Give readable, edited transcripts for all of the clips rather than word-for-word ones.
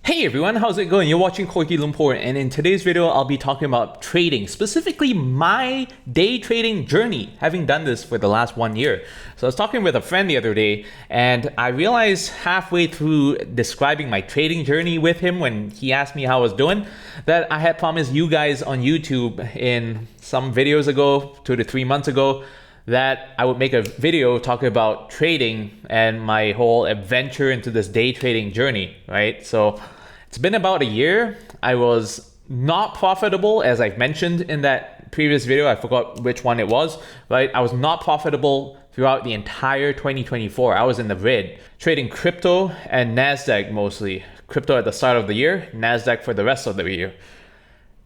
Hey everyone, how's it going? You're watching Corky Lumpur, and in today's video, I'll be talking about trading, specifically my day trading journey, having done this for the last 1 year. So I was talking with a friend the other day, and I realized halfway through describing my trading journey with him when he asked me how I was doing, that I had promised you guys on YouTube in some videos ago, 2 to 3 months ago, that I would make a video talking about trading and my whole adventure into this day trading journey, right? So it's been about a year. I was not profitable, as I've mentioned in that previous video. I forgot which one it was, right? I was not profitable throughout the entire 2024. I was in the red, trading crypto and NASDAQ mostly. Crypto at the start of the year, NASDAQ for the rest of the year.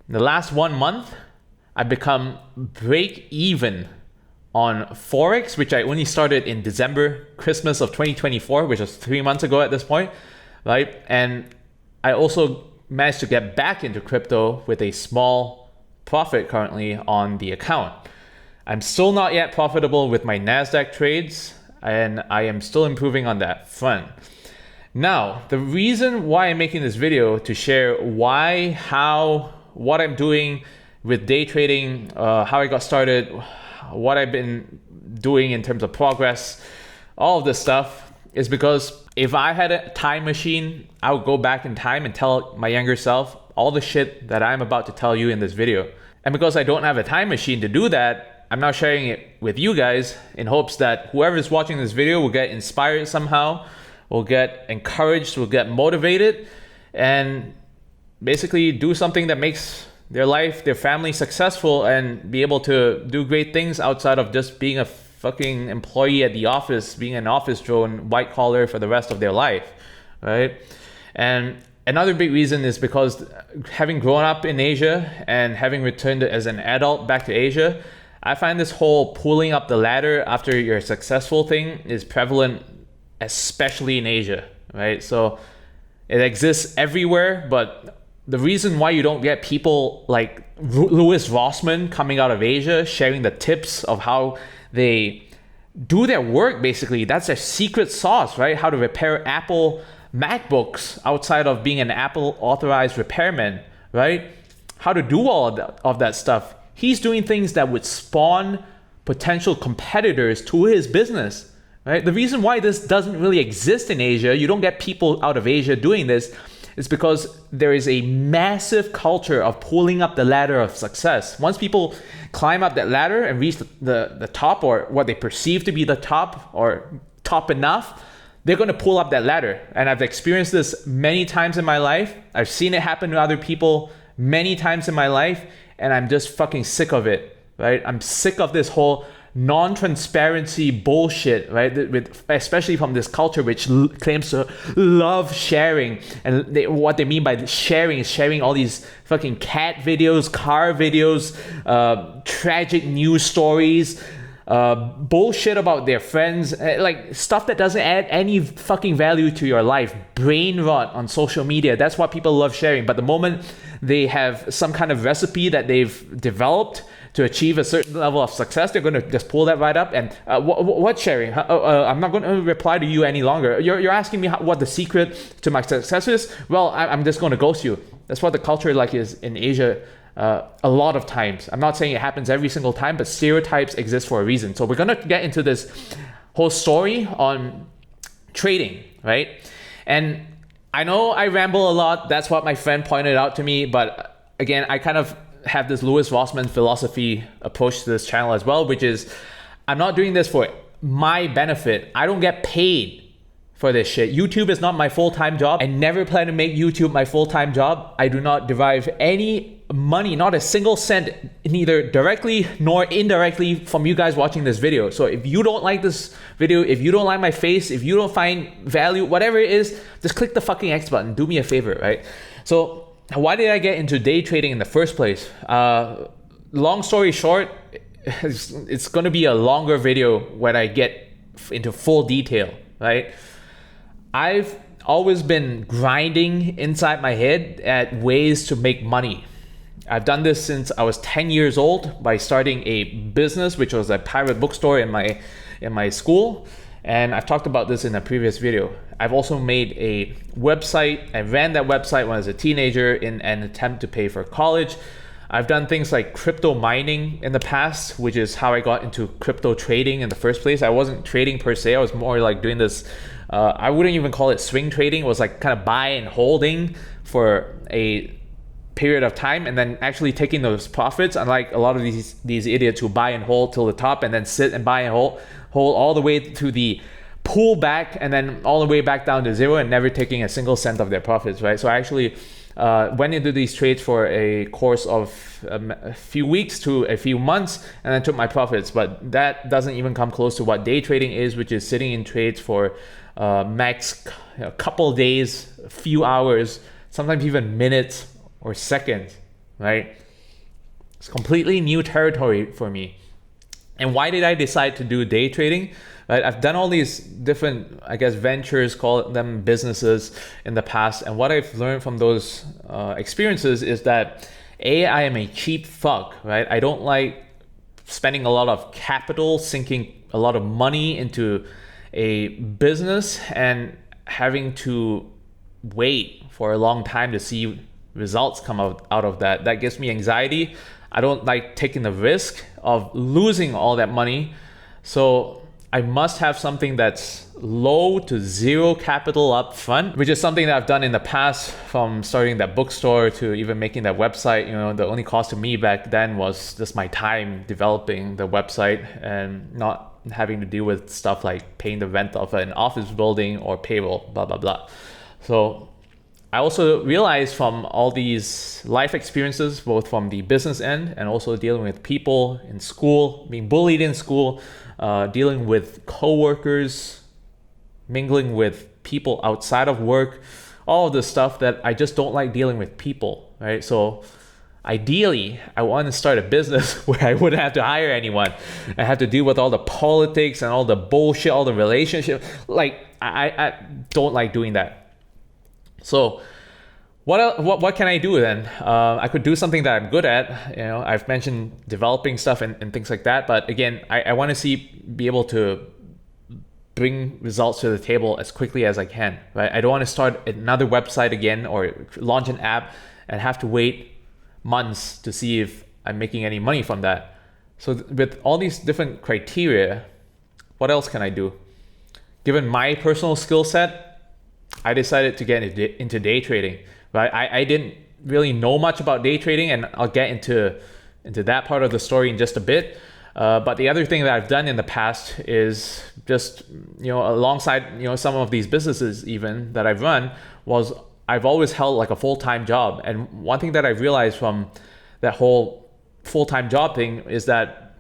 In the last 1 month, I've become break even on Forex, which I only started in December, Christmas of 2024, which was 3 months ago at this point, right? And I also managed to get back into crypto with a small profit currently on the account. I'm still not yet profitable with my NASDAQ trades, and I am still improving on that front. Now, the reason why I'm making this video to share why, how, what I'm doing with day trading, how I got started, what I've been doing in terms of progress, all of this stuff is because if I had a time machine, I would go back in time and tell my younger self all the shit that I'm about to tell you in this video. And because I don't have a time machine to do that, I'm now sharing it with you guys in hopes that whoever's watching this video will get inspired somehow, will get encouraged, will get motivated, and basically do something that makes their life, their family successful and be able to do great things outside of just being a fucking employee at the office, being an office drone, white collar for the rest of their life, right? And another big reason is because having grown up in Asia and having returned as an adult back to Asia, I find this whole pulling up the ladder after you're successful thing is prevalent, especially in Asia, right? So it exists everywhere, but the reason why you don't get people like Louis Rossmann coming out of Asia sharing the tips of how they do their work, basically, that's their secret sauce, right? How to repair Apple MacBooks outside of being an Apple authorized repairman, right? How to do all of that stuff. He's doing things that would spawn potential competitors to his business, right? The reason why this doesn't really exist in Asia, you don't get people out of Asia doing this, is because there is a massive culture of pulling up the ladder of success. Once people climb up that ladder and reach the top, or what they perceive to be the top or top enough, they're going to pull up that ladder. And I've experienced this many times in my life. I've seen it happen to other people many times in my life, and I'm just fucking sick of it, right? I'm sick of this whole non-transparency bullshit, right? Especially from this culture which claims to love sharing, and what they mean by sharing is sharing all these fucking cat videos, car videos, tragic news stories, bullshit about their friends, like stuff that doesn't add any fucking value to your life. Brain rot on social media, that's what people love sharing. But the moment they have some kind of recipe that they've developed to achieve a certain level of success, they're going to just pull that right up and what sharing? I'm not going to reply to you any longer. You're asking me what the secret to my success is? Well, I'm just going to ghost you. That's what the culture like is in Asia a lot of times. I'm not saying it happens every single time, but stereotypes exist for a reason. So we're going to get into this whole story on trading, right? And I know I ramble a lot. That's what my friend pointed out to me. But again, I kind of have this Louis Rossmann philosophy approach to this channel as well, which is I'm not doing this for my benefit. I don't get paid for this shit. YouTube is not my full-time job. I never plan to make YouTube my full-time job. I do not derive any money, not a single cent, neither directly nor indirectly from you guys watching this video. So if you don't like this video, if you don't like my face, if you don't find value, whatever it is, just click the fucking X button. Do me a favor, right? So why did I get into day trading in the first place? Long story short, it's going to be a longer video when I get into full detail, right? I've always been grinding inside my head at ways to make money. I've done this since I was 10 years old by starting a business, which was a private bookstore in my school. And I've talked about this in a previous video. I've also made a website. I ran that website when I was a teenager in an attempt to pay for college. I've done things like crypto mining in the past, which is how I got into crypto trading in the first place. I wasn't trading per se. I was more like doing this, I wouldn't even call it swing trading. It was like kind of buy and holding for a period of time and then actually taking those profits, unlike a lot of these idiots who buy and hold till the top and then sit and buy and hold all the way to the pull back and then all the way back down to zero and never taking a single cent of their profits, right? So I actually went into these trades for a course of a few weeks to a few months and then took my profits, but that doesn't even come close to what day trading is, which is sitting in trades for max a couple days, a few hours, sometimes even minutes or seconds, right? It's completely new territory for me. And why did I decide to do day trading? Right? I've done all these different, I guess, ventures, call them businesses in the past. And what I've learned from those experiences is that I am a cheap fuck, right? I don't like spending a lot of capital, sinking a lot of money into a business and having to wait for a long time to see results come out of that. That gives me anxiety. I don't like taking the risk of losing all that money. So I must have something that's low to zero capital up front, which is something that I've done in the past, from starting that bookstore to even making that website. You know, the only cost to me back then was just my time developing the website and not having to deal with stuff like paying the rent of an office building or payroll, blah, blah, blah. So I also realized from all these life experiences, both from the business end and also dealing with people in school, being bullied in school, dealing with coworkers, mingling with people outside of work, all of this stuff, that I just don't like dealing with people, right? So ideally, I want to start a business where I wouldn't have to hire anyone. I have to deal with all the politics and all the bullshit, all the relationship. Like, I don't like doing that. So what can I do then? I could do something that I'm good at. You know, I've mentioned developing stuff and things like that. But again, I want to be able to bring results to the table as quickly as I can, right? I don't want to start another website again or launch an app and have to wait months to see if I'm making any money from that. So with all these different criteria, what else can I do? Given my personal skill set, I decided to get into day trading, right? I didn't really know much about day trading, and I'll get into that part of the story in just a bit. But the other thing that I've done in the past is just, alongside, some of these businesses even that I've run, was I've always held like a full-time job. And one thing that I realized from that whole full-time job thing is that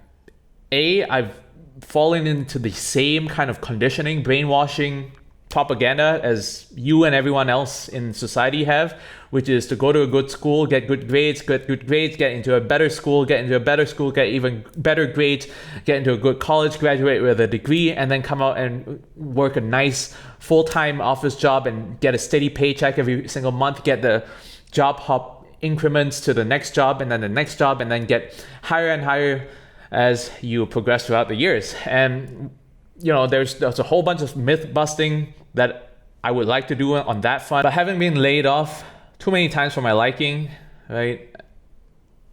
I've fallen into the same kind of conditioning, brainwashing, propaganda as you and everyone else in society have, which is to go to a good school, get good grades, get into a better school, get even better grades, get into a good college, graduate with a degree, and then come out and work a nice full-time office job and get a steady paycheck every single month, get the job hop increments to the next job and then the next job, and then get higher and higher as you progress throughout the years. And there's a whole bunch of myth busting that I would like to do on that front, but having been laid off too many times for my liking, right?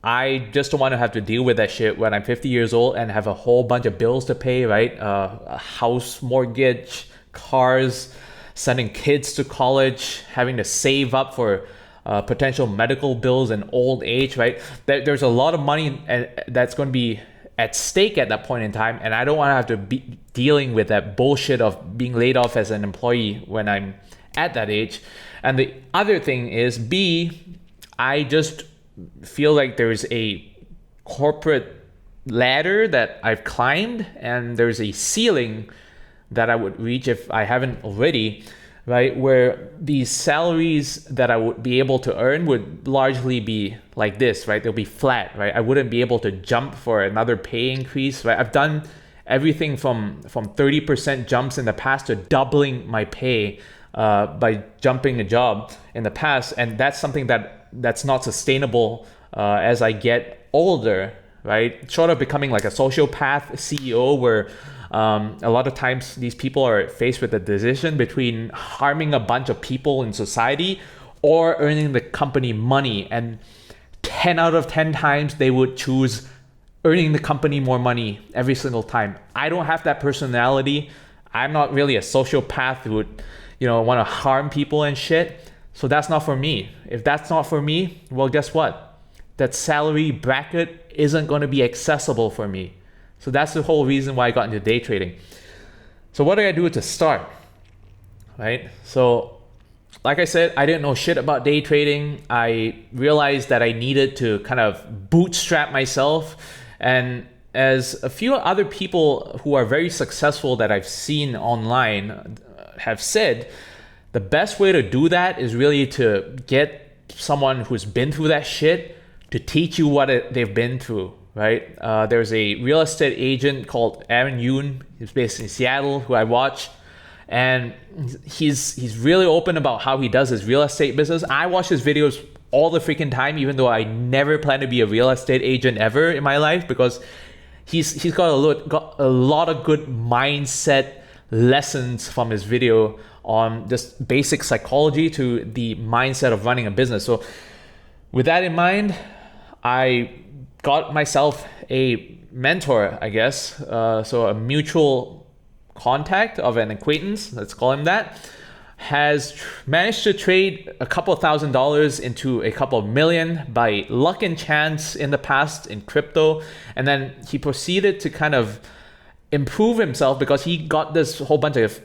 I just don't want to have to deal with that shit when I'm 50 years old and have a whole bunch of bills to pay, right? A house mortgage, cars, sending kids to college, having to save up for potential medical bills and old age, right? There's a lot of money that's going to be at stake at that point in time, and I don't want to have to be dealing with that bullshit of being laid off as an employee when I'm at that age. And the other thing is, I just feel like there's a corporate ladder that I've climbed, and there's a ceiling that I would reach if I haven't already, right? Where these salaries that I would be able to earn would largely be like this, right? They'll be flat, right? I wouldn't be able to jump for another pay increase, right? I've done everything from 30% jumps in the past to doubling my pay by jumping a job in the past. And that's something that's not sustainable as I get older, right? Short of becoming like a sociopath CEO where A lot of times these people are faced with a decision between harming a bunch of people in society or earning the company money. And 10 out of 10 times they would choose earning the company more money every single time. I don't have that personality. I'm not really a sociopath who would, want to harm people and shit. So that's not for me. If that's not for me, well, guess what? That salary bracket isn't going to be accessible for me. So that's the whole reason why I got into day trading. So what did I do to start? Right? So like I said, I didn't know shit about day trading. I realized that I needed to kind of bootstrap myself. And as a few other people who are very successful that I've seen online have said, the best way to do that is really to get someone who's been through that shit to teach you what they've been through, right? There's a real estate agent called Aaron Yoon. He's based in Seattle, who I watch. And he's really open about how he does his real estate business. I watch his videos all the freaking time, even though I never plan to be a real estate agent ever in my life, because he's got a lot of good mindset lessons from his video on just basic psychology to the mindset of running a business. So with that in mind, I got myself a mentor, I guess. So a mutual contact of an acquaintance, let's call him that, has managed to trade a couple $1,000s into a couple million by luck and chance in the past in crypto. And then he proceeded to kind of improve himself because he got this whole bunch of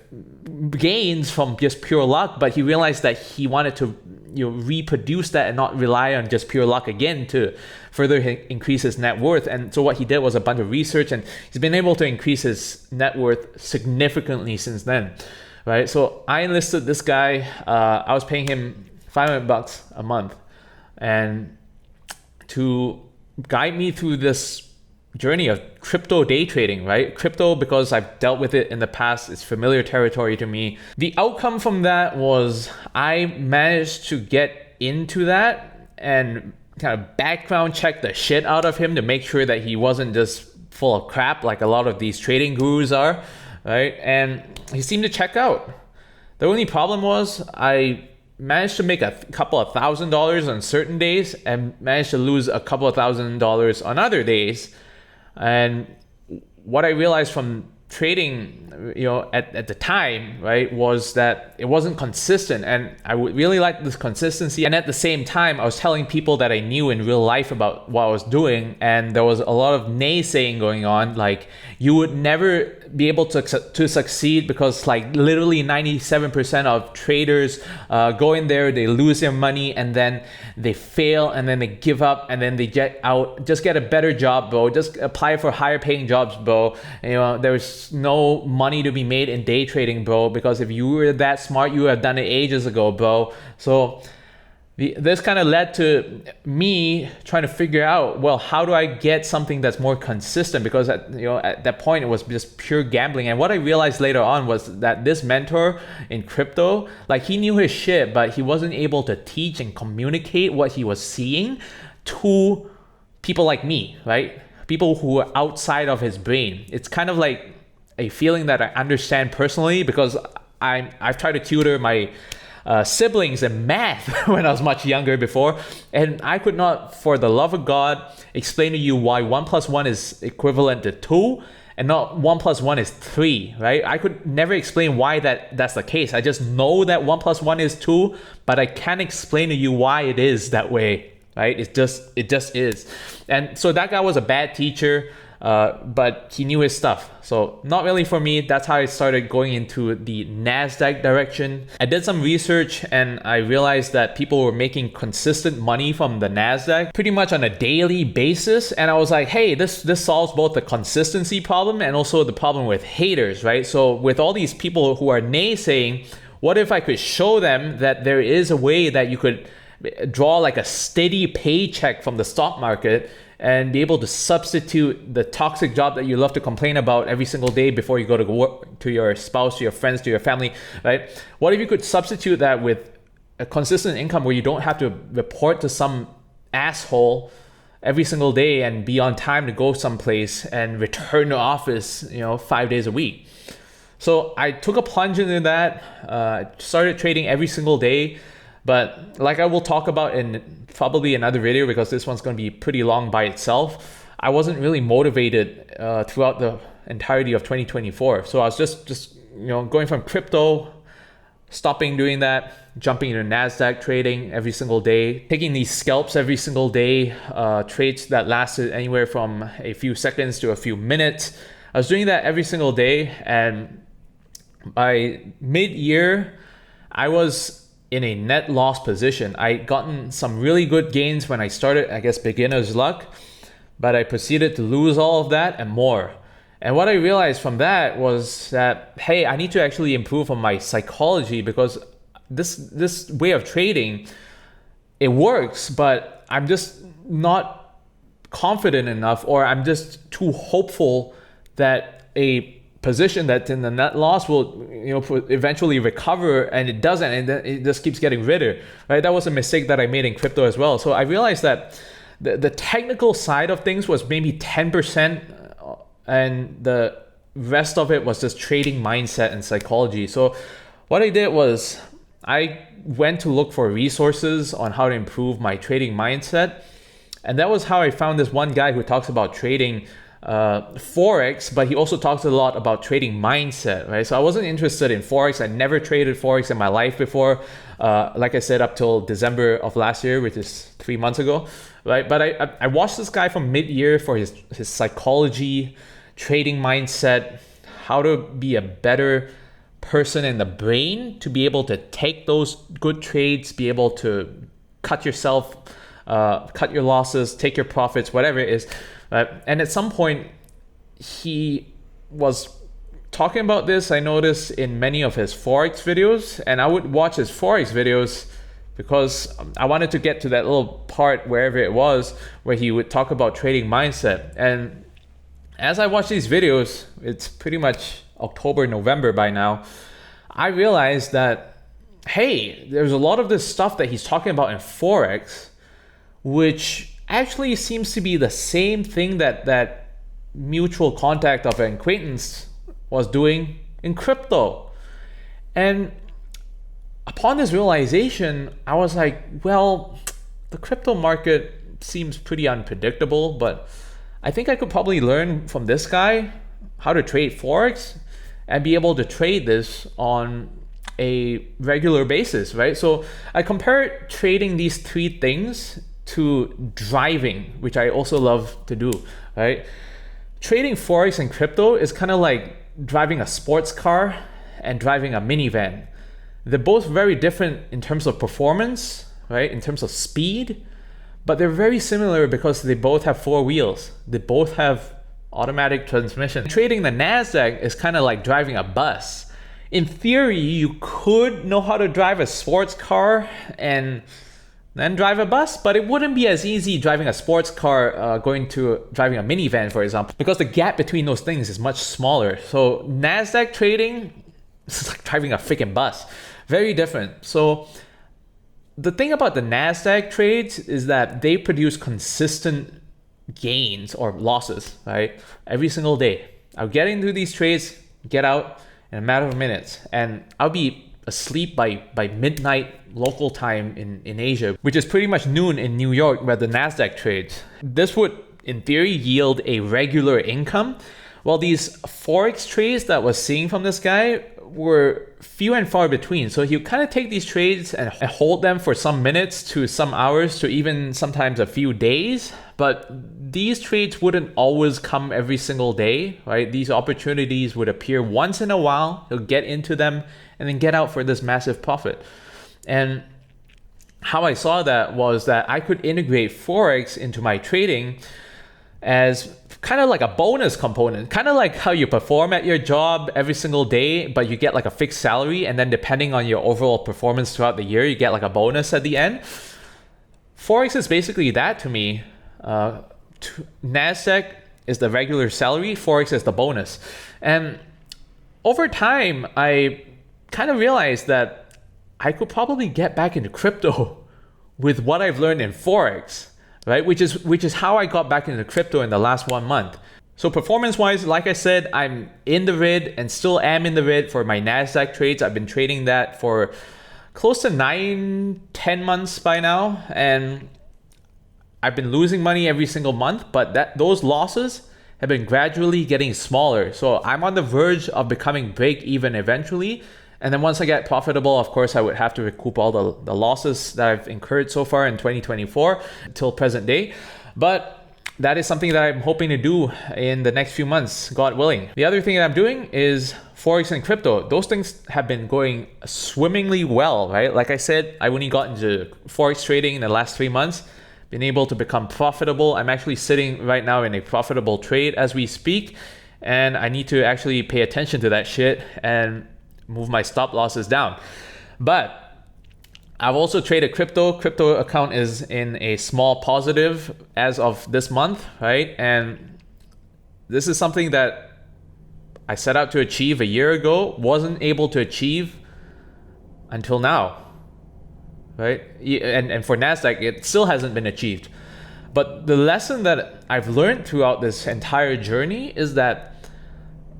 gains from just pure luck, but he realized that he wanted to reproduce that and not rely on just pure luck again to further increase his net worth. And so what he did was a bunch of research, and he's been able to increase his net worth significantly since then, right? So I enlisted this guy. I was paying him $500 a month, and to guide me through this journey of crypto day trading, right? Crypto, because I've dealt with it in the past, it's familiar territory to me. The outcome from that was I managed to get into that and kind of background check the shit out of him to make sure that he wasn't just full of crap like a lot of these trading gurus are, right? And he seemed to check out. The only problem was I managed to make a couple of $1,000s on certain days and managed to lose a couple of $1,000s on other days. And what I realized from trading, at the time, right, was that it wasn't consistent, and I would really like this consistency. And at the same time, I was telling people that I knew in real life about what I was doing, and there was a lot of naysaying going on, like you would never be able to succeed because like literally 97% of traders go in there, they lose their money, and then they fail, and then they give up, and then they get out. Just get a better job, bro. Just apply for higher paying jobs, bro. There's no money to be made in day trading, bro, because if you were that smart, you would have done it ages ago, bro. So this kind of led to me trying to figure out, well, how do I get something that's more consistent? Because at that point it was just pure gambling. And what I realized later on was that this mentor in crypto, like he knew his shit, but he wasn't able to teach and communicate what he was seeing to people like me, right? People who are outside of his brain. It's kind of like a feeling that I understand personally because I've tried to tutor my siblings in math when I was much younger before, and I could not, for the love of God, explain to you why 1 + 1 is equivalent to 2 and not 1 + 1 is 3, right? I could never explain why that's the case. I just know that 1 + 1 is 2, but I can't explain to you why it is that way, right? It just is. And so that guy was a bad teacher, but he knew his stuff. So not really for me. That's how I started going into the NASDAQ direction. I did some research and I realized that people were making consistent money from the NASDAQ pretty much on a daily basis. And I was like, hey, this solves both the consistency problem and also the problem with haters, right? So with all these people who are naysaying, what if I could show them that there is a way that you could draw like a steady paycheck from the stock market and be able to substitute the toxic job that you love to complain about every single day before you go to work, to your spouse, to your friends, to your family, right? What if you could substitute that with a consistent income where you don't have to report to some asshole every single day and be on time to go someplace and return to office, 5 days a week. So I took a plunge into that, started trading every single day. But like I will talk about in probably another video, because this one's going to be pretty long by itself, I wasn't really motivated throughout the entirety of 2024. So I was just going from crypto, stopping doing that, jumping into NASDAQ trading every single day, taking these scalps every single day, trades that lasted anywhere from a few seconds to a few minutes. I was doing that every single day, and by mid-year, I was in a net loss position. I'd gotten some really good gains when I started, I guess beginner's luck, but I proceeded to lose all of that and more. And what I realized from that was that, hey, I need to actually improve on my psychology, because this way of trading, it works, but I'm just not confident enough, or I'm just too hopeful that a position that's in the net loss will eventually recover, and it doesn't, and it just keeps getting ridder, right? That was a mistake that I made in crypto as well. So I realized that the technical side of things was maybe 10%, and the rest of it was just trading mindset and psychology. So what I did was I went to look for resources on how to improve my trading mindset. And that was how I found this one guy who talks about trading Forex, but he also talks a lot about trading mindset, right? So I wasn't interested in Forex. I never traded Forex in my life before. Like I said, up till December of last year, which is 3 months ago, right? But I watched this guy from mid-year for his psychology, trading mindset, how to be a better person in the brain to be able to take those good trades, be able to cut yourself, cut your losses, take your profits, whatever it is. And at some point, he was talking about this, I noticed, in many of his Forex videos. And I would watch his Forex videos because I wanted to get to that little part, wherever it was, where he would talk about trading mindset. And as I watch these videos, it's pretty much October, November by now, I realized that, hey, there's a lot of this stuff that he's talking about in Forex, which actually seems to be the same thing that mutual contact of an acquaintance was doing in crypto. And upon this realization, I was like, well, the crypto market seems pretty unpredictable, but I think I could probably learn from this guy how to trade Forex and be able to trade this on a regular basis, right? So I compared trading these three things to driving, which I also love to do, right? Trading Forex and crypto is kind of like driving a sports car and driving a minivan. They're both very different in terms of performance, right? In terms of speed, but they're very similar because they both have four wheels. They both have automatic transmission. Trading the NASDAQ is kind of like driving a bus. In theory, you could know how to drive a sports car and then drive a bus, but it wouldn't be as easy driving a sports car going to driving a minivan, for example, because the gap between those things is much smaller. So NASDAQ trading is like driving a freaking bus. Very different. So the thing about the NASDAQ trades is that they produce consistent gains or losses, right? Every single day. I'll get into these trades, get out in a matter of minutes, and I'll be asleep by midnight local time in Asia, which is pretty much noon in New York where the NASDAQ trades. This would, in theory, yield a regular income, while these Forex trades that was seeing from this guy were few and far between. So he'll kind of take these trades and hold them for some minutes to some hours to even sometimes a few days. But these trades wouldn't always come every single day, right? These opportunities would appear once in a while. He'll get into them and then get out for this massive profit. And how I saw that was that I could integrate Forex into my trading as kind of like a bonus component, kind of like how you perform at your job every single day, but you get like a fixed salary, and then depending on your overall performance throughout the year, you get like a bonus at the end. Forex is basically that to me. NASDAQ is the regular salary, Forex is the bonus. And over time, I kind of realized that I could probably get back into crypto with what I've learned in Forex, right? Which is how I got back into crypto in the last 1 month. So performance wise, like I said, I'm in the red and still am in the red for my NASDAQ trades. I've been trading that for close to 9-10 months by now, and I've been losing money every single month, but those losses have been gradually getting smaller. So I'm on the verge of becoming break even eventually. And then once I get profitable, of course, I would have to recoup all the losses that I've incurred so far in 2024 till present day. But that is something that I'm hoping to do in the next few months, God willing. The other thing that I'm doing is Forex and crypto. Those things have been going swimmingly well, right? Like I said, I only got into Forex trading in the last 3 months, been able to become profitable. I'm actually sitting right now in a profitable trade as we speak, and I need to actually pay attention to that shit and move my stop losses down. But I've also traded crypto. Crypto account is in a small positive as of this month, right? And this is something that I set out to achieve a year ago, wasn't able to achieve until now, right? And for NASDAQ, it still hasn't been achieved. But the lesson that I've learned throughout this entire journey is that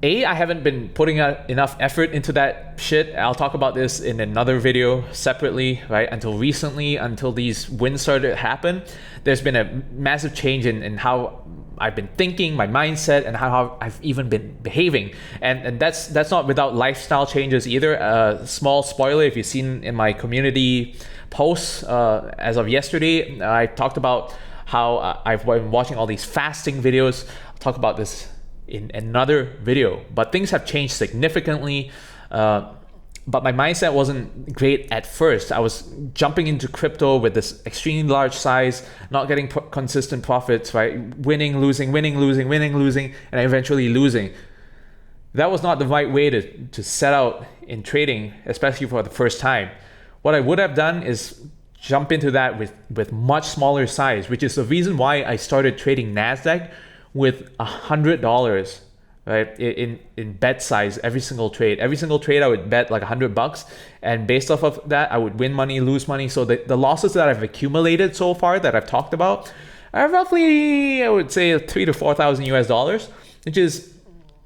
I haven't been putting out enough effort into that shit. I'll talk about this in another video separately, right? Until recently, until these wins started to happen, there's been a massive change in how I've been thinking, my mindset, and how I've even been behaving. And that's not without lifestyle changes either. Small spoiler, if you've seen in my community posts as of yesterday, I talked about how I've been watching all these fasting videos. I'll talk about this in another video, but things have changed significantly. But my mindset wasn't great at first. I was jumping into crypto with this extremely large size, not getting consistent profits, right? Winning, losing, and eventually losing. That was not the right way to set out in trading, especially for the first time. What I would have done is jump into that with much smaller size, which is the reason why I started trading NASDAQ with $100, right, in bet size every single trade. Every single trade I would bet like $100, and based off of that, I would win money, lose money. So the losses that I've accumulated so far that I've talked about are roughly, I would say, $3,000 to $4,000, which is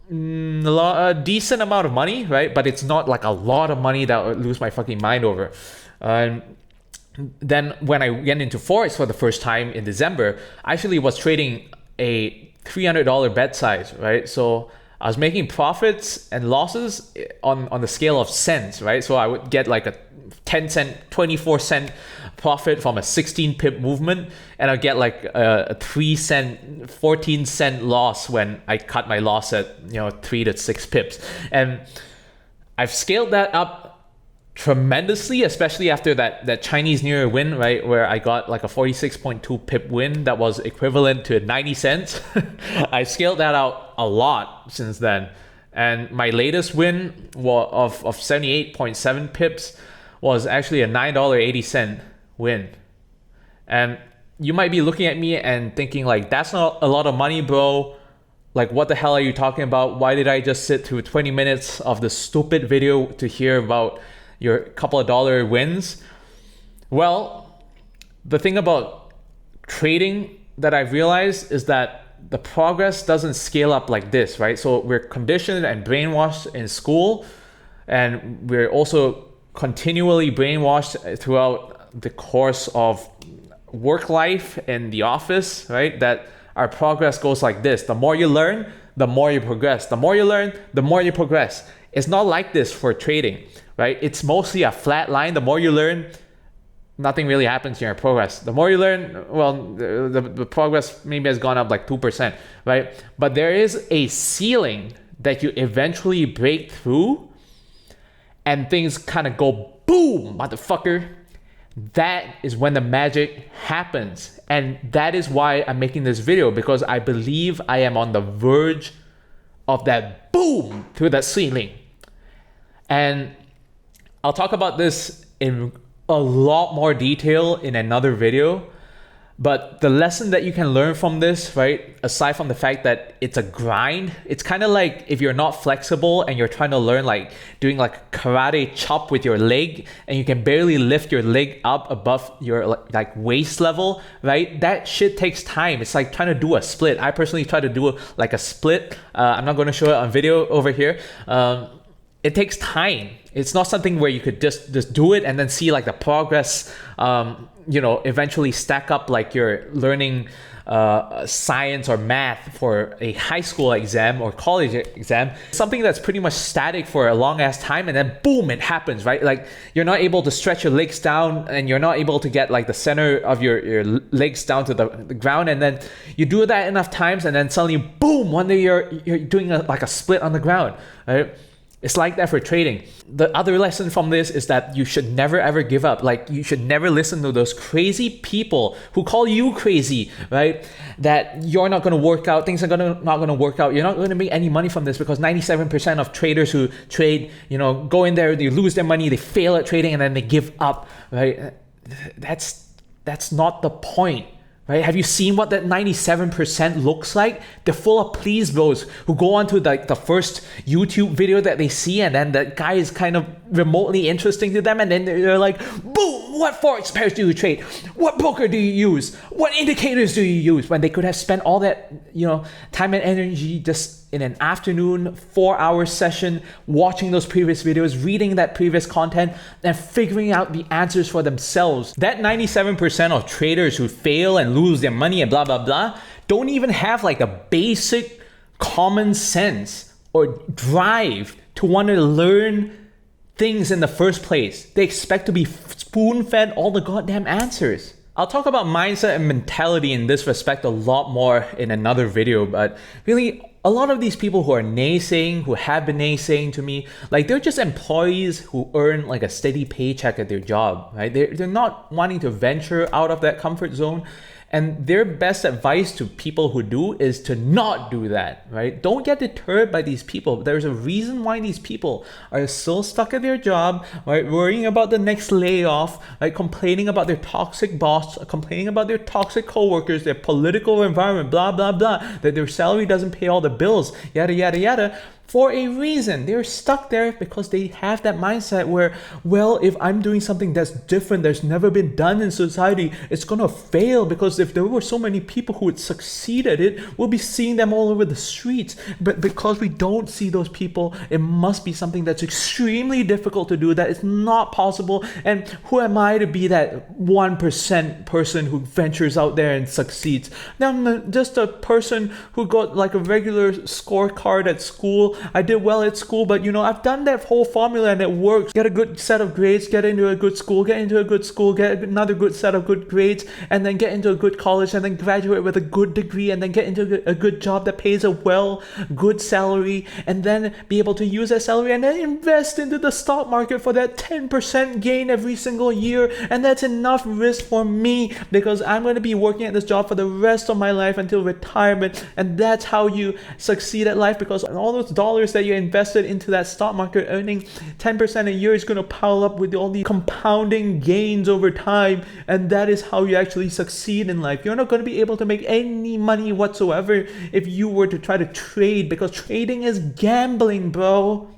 a decent amount of money, right? But it's not like a lot of money that I would lose my fucking mind over. Then when I went into Forex for the first time in December, I actually was trading a $300 bet size, right? So I was making profits and losses on the scale of cents, right? So I would get like a 10 cent, 24 cent profit from a 16 pip movement, and I'd get like a 3 cent, 14 cent loss when I cut my loss at 3 to 6 pips. And I've scaled that up tremendously, especially after that Chinese New Year win, right, where I got like a 46.2 pip win that was equivalent to 90 cents. I scaled that out a lot since then, and my latest win of 78.7 pips was actually a $9.80 win. And you might be looking at me and thinking like, that's not a lot of money, bro. Like, what the hell are you talking about? Why did I just sit through 20 minutes of this stupid video to hear about your couple of dollar wins? Well, the thing about trading that I've realized is that the progress doesn't scale up like this, right? So we're conditioned and brainwashed in school, and we're also continually brainwashed throughout the course of work life in the office, right? That our progress goes like this. The more you learn, the more you progress. The more you learn, the more you progress. It's not like this for trading, right? It's mostly a flat line. The more you learn, nothing really happens in your progress. The more you learn, well, the progress maybe has gone up like 2%, right? But there is a ceiling that you eventually break through, and things kind of go boom, motherfucker. That is when the magic happens. And that is why I'm making this video, because I believe I am on the verge of that boom through that ceiling. And I'll talk about this in a lot more detail in another video. But the lesson that you can learn from this, right, aside from the fact that it's a grind, it's kind of like if you're not flexible and you're trying to learn like doing like karate chop with your leg and you can barely lift your leg up above your like waist level, right? That shit takes time. It's like trying to do a split. I personally try to do like a split. I'm not going to show it on video over here. It takes time. It's not something where you could just do it and then see like the progress, eventually stack up like you're learning science or math for a high school exam or college exam. Something that's pretty much static for a long ass time and then boom, it happens, right? Like you're not able to stretch your legs down and you're not able to get like the center of your legs down to the ground, and then you do that enough times and then suddenly boom, one day you're doing like a split on the ground, right? It's like that for trading. The other lesson from this is that you should never ever give up. Like you should never listen to those crazy people who call you crazy, right? That you're not going to work out, things are not going to work out. You're not going to make any money from this because 97% of traders who trade, go in there, they lose their money, they fail at trading, and then they give up, right? That's not the point. Right? Have you seen what that 97% looks like? They're full of please bros who go onto the first YouTube video that they see, and then the guy is kind of remotely interesting to them, and then they're like, boom, what Forex pairs do you trade? What broker do you use? What indicators do you use? When they could have spent all that, time and energy just in an afternoon 4-hour session watching those previous videos, reading that previous content, and figuring out the answers for themselves. That 97% of traders who fail and lose their money and blah blah blah don't even have like a basic common sense or drive to want to learn things in the first place. They expect to be spoon-fed all the goddamn answers. I'll talk about mindset and mentality in this respect a lot more in another video, but really a lot of these people who are naysaying, who have been naysaying to me, like they're just employees who earn like a steady paycheck at their job, right? They're not wanting to venture out of that comfort zone. And their best advice to people who do is to not do that, right? Don't get deterred by these people. There's a reason why these people are still stuck at their job, right? Worrying about the next layoff, right? Complaining about their toxic boss, complaining about their toxic coworkers, their political environment, blah, blah, blah, that their salary doesn't pay all the bills, yada, yada, yada. For a reason. They're stuck there because they have that mindset where, well, if I'm doing something that's different, that's never been done in society, it's gonna fail, because if there were so many people who would succeed at it, we'll be seeing them all over the streets. But because we don't see those people, it must be something that's extremely difficult to do, that is not possible. And who am I to be that 1% person who ventures out there and succeeds? Now, I'm just a person who got like a regular scorecard at school. I did well at school, but I've done that whole formula and it works. Get a good set of grades, get into a good school, get another good set of good grades, and then get into a good college, and then graduate with a good degree, and then get into a good job that pays a good salary, and then be able to use that salary and then invest into the stock market for that 10% gain every single year. And that's enough risk for me, because I'm going to be working at this job for the rest of my life until retirement. And that's how you succeed at life, because all those dollars that you invested into that stock market, earning 10% a year, is going to pile up with all the compounding gains over time. And that is how you actually succeed in life. You're not going to be able to make any money whatsoever if you were to try to trade, because trading is gambling, bro.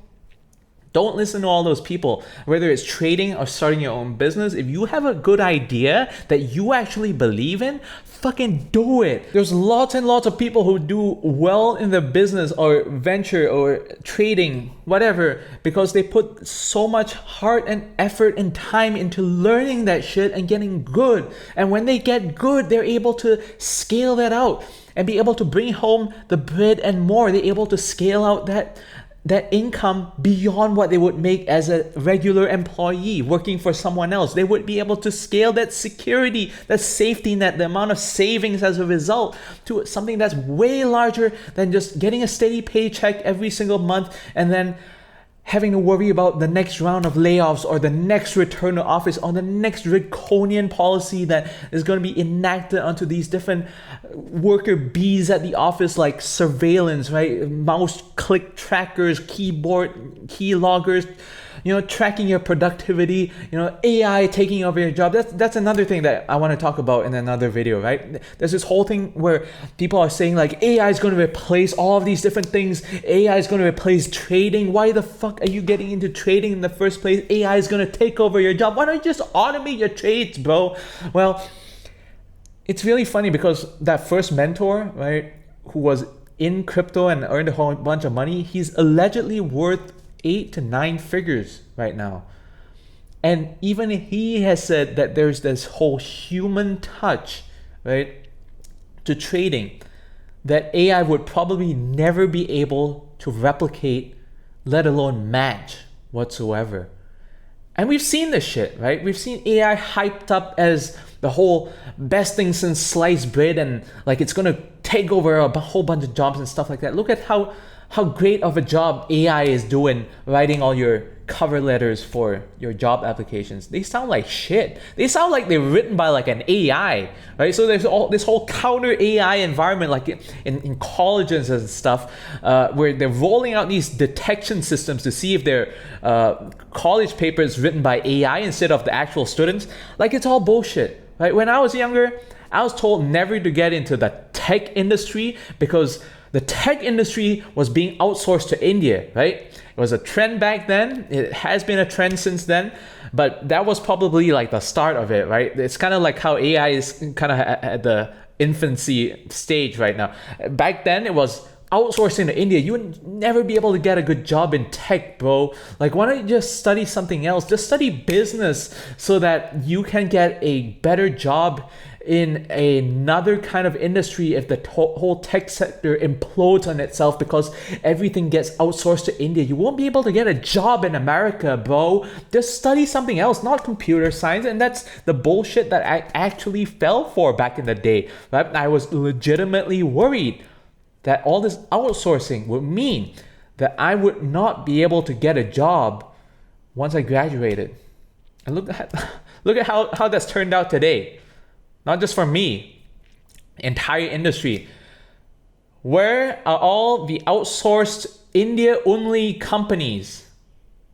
Don't listen to all those people, whether it's trading or starting your own business. If you have a good idea that you actually believe in, fucking do it. There's lots and lots of people who do well in their business or venture or trading, whatever, because they put so much heart and effort and time into learning that shit and getting good. And when they get good, they're able to scale that out and be able to bring home the bread and more. They're able to scale out that income beyond what they would make as a regular employee working for someone else. They would be able to scale that security, that safety net, the amount of savings as a result, to something that's way larger than just getting a steady paycheck every single month and then having to worry about the next round of layoffs or the next return to office or the next draconian policy that is going to be enacted onto these different worker bees at the office, like surveillance, right? Mouse click trackers, keyboard key loggers, tracking your productivity, AI taking over your job. That's another thing that I want to talk about in another video, right? There's this whole thing where people are saying like AI is going to replace all of these different things. AI is going to replace trading. Why the fuck are you getting into trading in the first place? AI is going to take over your job. Why don't you just automate your trades, bro? Well, it's really funny because that first mentor, right, who was in crypto and earned a whole bunch of money, he's allegedly worth 8 to 9 figures right now. And even he has said that there's this whole human touch, right, to trading that AI would probably never be able to replicate, let alone match whatsoever. And we've seen this shit, right? We've seen AI hyped up as the whole best thing since sliced bread and like it's gonna take over a whole bunch of jobs and stuff like that. Look at how great of a job AI is doing writing all your cover letters for your job applications. They sound like shit. They sound like they're written by like an AI, right? So there's all this whole counter AI environment, like in colleges and stuff, where they're rolling out these detection systems to see if their college paper is written by AI instead of the actual students. Like, it's all bullshit, right? When I was younger, I was told never to get into the tech industry because the tech industry was being outsourced to India, right? It was a trend back then. It has been a trend since then, but that was probably like the start of it, right? It's kind of like how AI is kind of at the infancy stage right now. Back then, it was outsourcing to India. You would never be able to get a good job in tech, bro. Like, why don't you just study something else? Just study business so that you can get a better job in another kind of industry if the whole tech sector implodes on itself because everything gets outsourced to India. You won't be able to get a job in America, bro. Just study something else, not computer science. And that's the bullshit that I actually fell for back in the day, right? I was legitimately worried that all this outsourcing would mean that I would not be able to get a job once I graduated. And look at how that's turned out today. Not just for me, entire industry. Where are all the outsourced India-only companies,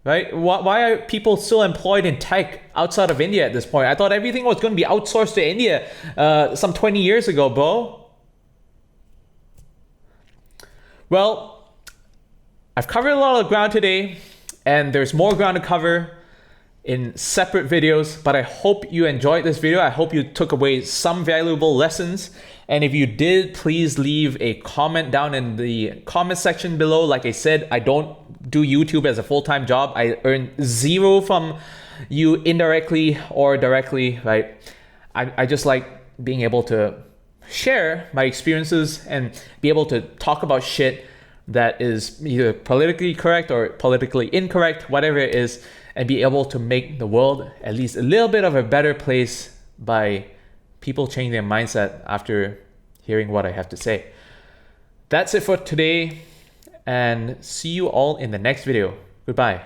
right? Why are people still employed in tech outside of India at this point? I thought everything was going to be outsourced to India some 20 years ago, bro. Well, I've covered a lot of ground today, and there's more ground to cover in separate videos, but I hope you enjoyed this video. I hope you took away some valuable lessons. And if you did, please leave a comment down in the comment section below. Like I said, I don't do YouTube as a full-time job. I earn zero from you indirectly or directly, right? I just like being able to share my experiences and be able to talk about shit that is either politically correct or politically incorrect, whatever it is, and be able to make the world at least a little bit of a better place by people changing their mindset after hearing what I have to say. That's it for today, and see you all in the next video. Goodbye.